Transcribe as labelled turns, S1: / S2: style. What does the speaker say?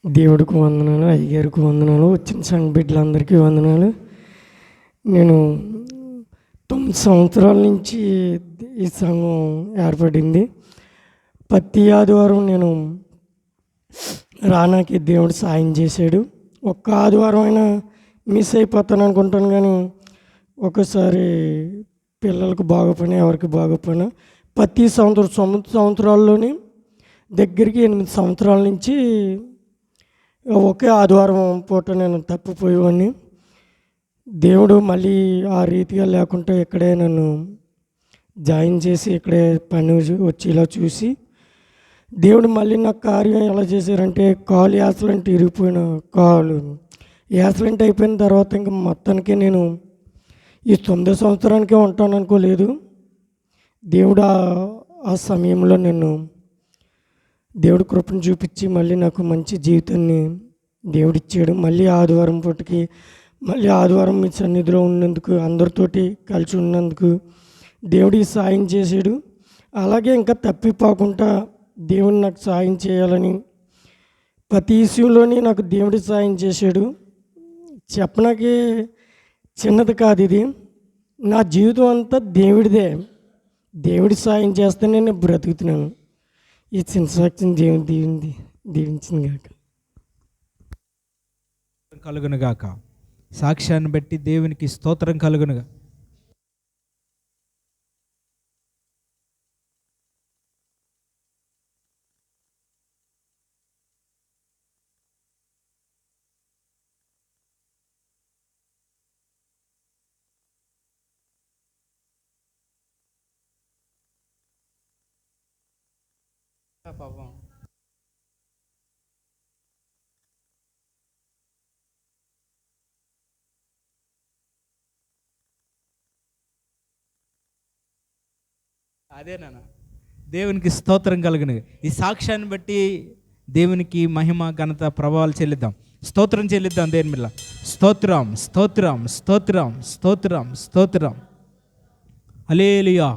S1: దేవుడికి వందనాలు, అయ్యగారికి వందనాలు, వచ్చిన సంఘ బిడ్డలందరికీ వందనాలు. నేను 9 సంవత్సరాల నుంచి ఈ సంఘం ఏర్పడింది. ప్రతి ఆదివారం నేను రానాకి దేవుడు సాయం చేశాడు. ఒక్క ఆదివారం అయినా మిస్ అయిపోతాను అనుకుంటాను, కానీ ఒకసారి పిల్లలకు బాగోపోయినా ఎవరికి బాగోపోయినా ప్రతి సంవత్సరాల్లోని దగ్గరికి 8 సంవత్సరాల నుంచి ఒకే ఆదివారం పూట నేను తప్పిపోయేవాడిని. దేవుడు మళ్ళీ ఆ రీతిగా లేకుండా ఇక్కడే నన్ను జాయిన్ చేసి ఇక్కడే పని వచ్చేలా చూసి దేవుడు మళ్ళీ నాకు కార్యం ఎలా చేశారంటే, కాలు యాక్సిడెంట్ ఇరిగిపోయిన కాలు యాక్సిడెంట్ అయిపోయిన తర్వాత ఇంకా మొత్తానికి నేను ఈ 9 సంవత్సరానికే ఉంటాను అనుకోలేదు. దేవుడు ఆ సమయంలో దేవుడు కృపను చూపించి మళ్ళీ నాకు మంచి జీవితాన్ని దేవుడిచ్చాడు. మళ్ళీ ఆదివారం పూటకి మళ్ళీ ఆదివారం మీ సన్నిధిలో ఉన్నందుకు, అందరితోటి కలిసి ఉన్నందుకు దేవుడికి సాయం చేశాడు. అలాగే ఇంకా తప్పిపోకుండా దేవుడు నాకు సాయం చేయాలని ప్రతి విషయంలోని నాకు దేవుడి సాయం చేశాడు. చెప్పడానికి చిన్నది కాదు ఇది. నా జీవితం అంతా దేవుడిదే. దేవుడి సాయం చేస్తేనే నేను బ్రతుకుతున్నాను. ఈ చిన్న సాక్ష్యం దేవుని దీవించింది గాక.
S2: కలుగునుగాక. సాక్ష్యాన్ని బట్టి దేవునికి స్తోత్రం కలుగునుగా. పాపం అదే నాన్న, దేవునికి స్తోత్రం కలుగును. ఈ సాక్ష్యాన్ని బట్టి దేవునికి మహిమ, ఘనత, ప్రభావాలు చెల్లిద్దాం. స్తోత్రం చెల్లిద్దాం దేని మీద. స్తోత్రం స్తోత్రం స్తోత్రం స్తోత్రం స్తోత్రం. హల్లెలూయా.